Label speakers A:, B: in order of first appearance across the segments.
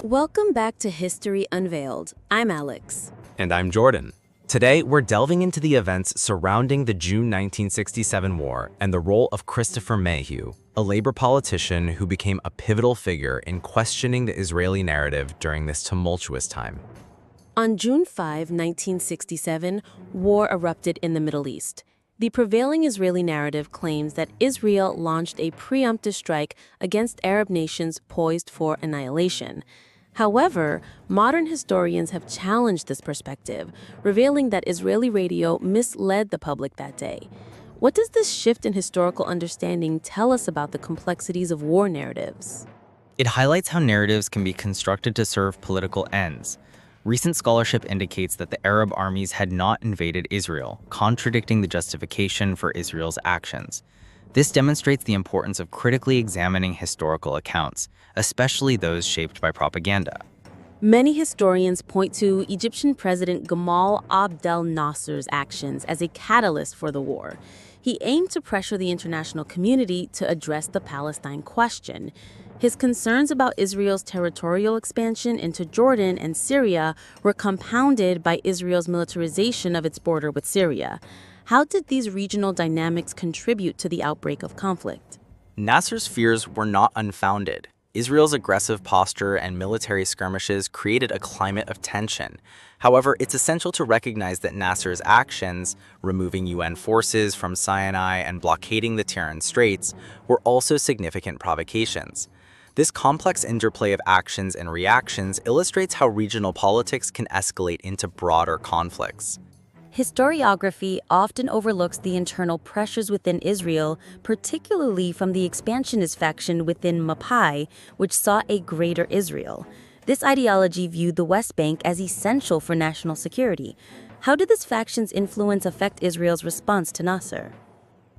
A: Welcome back to History Unveiled. I'm Alex.
B: And I'm Jordan. Today, we're delving into the events surrounding the June 1967 war and the role of Christopher Mayhew, a labor politician who became a pivotal figure in questioning the Israeli narrative during this tumultuous time.
A: On June 5, 1967, war erupted in the Middle East. The prevailing Israeli narrative claims that Israel launched a pre-emptive strike against Arab nations poised for annihilation. However, modern historians have challenged this perspective, revealing that Israeli radio misled the public that day. What does this shift in historical understanding tell us about the complexities of war narratives?
C: It highlights how narratives can be constructed to serve political ends. Recent scholarship indicates that the Arab armies had not invaded Israel, contradicting the justification for Israel's actions. This demonstrates the importance of critically examining historical accounts, especially those shaped by propaganda.
A: Many historians point to Egyptian President Gamal Abdel Nasser's actions as a catalyst for the war. He aimed to pressure the international community to address the Palestine question. His concerns about Israel's territorial expansion into Jordan and Syria were compounded by Israel's militarization of its border with Syria. How did these regional dynamics contribute to the outbreak of conflict?
D: Nasser's fears were not unfounded. Israel's aggressive posture and military skirmishes created a climate of tension. However, it's essential to recognize that Nasser's actions, removing UN forces from Sinai and blockading the Tiran Straits, were also significant provocations. This complex interplay of actions and reactions illustrates how regional politics can escalate into broader conflicts.
E: Historiography often overlooks the internal pressures within Israel, particularly from the expansionist faction within Mapai, which sought a greater Israel. This ideology viewed the West Bank as essential for national security. How did this faction's influence affect Israel's response to Nasser?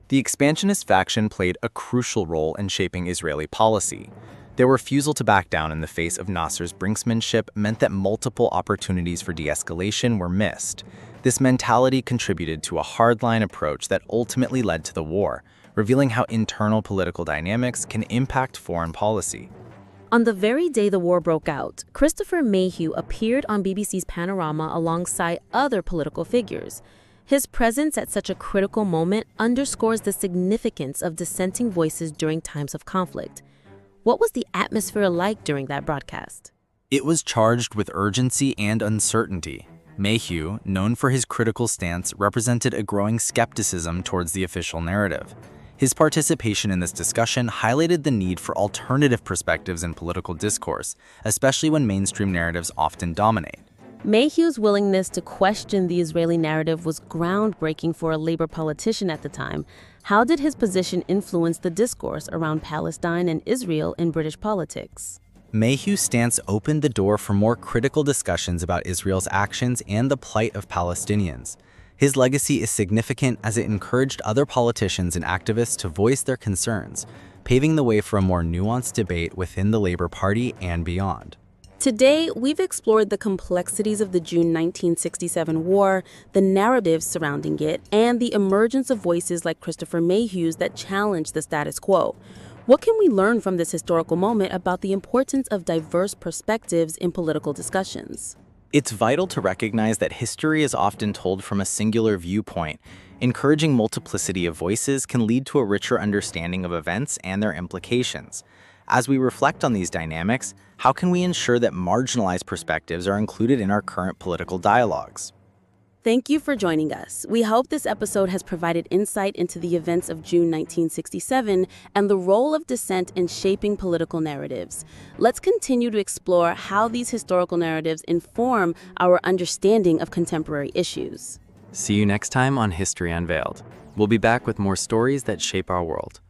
D: The expansionist faction played a crucial role in shaping Israeli policy. Their refusal to back down in the face of Nasser's brinksmanship meant that multiple opportunities for de-escalation were missed. This mentality contributed to a hardline approach that ultimately led to the war, revealing how internal political dynamics can impact foreign policy.
A: On the very day the war broke out, Christopher Mayhew appeared on BBC's Panorama alongside other political figures. His presence at such a critical moment underscores the significance of dissenting voices during times of conflict. What was the atmosphere like during that broadcast?
D: It was charged with urgency and uncertainty. Mayhew, known for his critical stance, represented a growing skepticism towards the official narrative. His participation in this discussion highlighted the need for alternative perspectives in political discourse, especially when mainstream narratives often dominate.
A: Mayhew's willingness to question the Israeli narrative was groundbreaking for a labor politician at the time. How did his position influence the discourse around Palestine and Israel in British politics?
D: Mayhew's stance opened the door for more critical discussions about Israel's actions and the plight of Palestinians. His legacy is significant as it encouraged other politicians and activists to voice their concerns, paving the way for a more nuanced debate within the Labour Party and beyond.
A: Today, we've explored the complexities of the June 1967 war, the narratives surrounding it, and the emergence of voices like Christopher Mayhew's that challenge the status quo. What can we learn from this historical moment about the importance of diverse perspectives in political discussions?
D: It's vital to recognize that history is often told from a singular viewpoint. Encouraging multiplicity of voices can lead to a richer understanding of events and their implications. As we reflect on these dynamics, how can we ensure that marginalized perspectives are included in our current political dialogues?
A: Thank you for joining us. We hope this episode has provided insight into the events of June 1967 and the role of dissent in shaping political narratives. Let's continue to explore how these historical narratives inform our understanding of contemporary issues.
B: See you next time on History Unveiled. We'll be back with more stories that shape our world.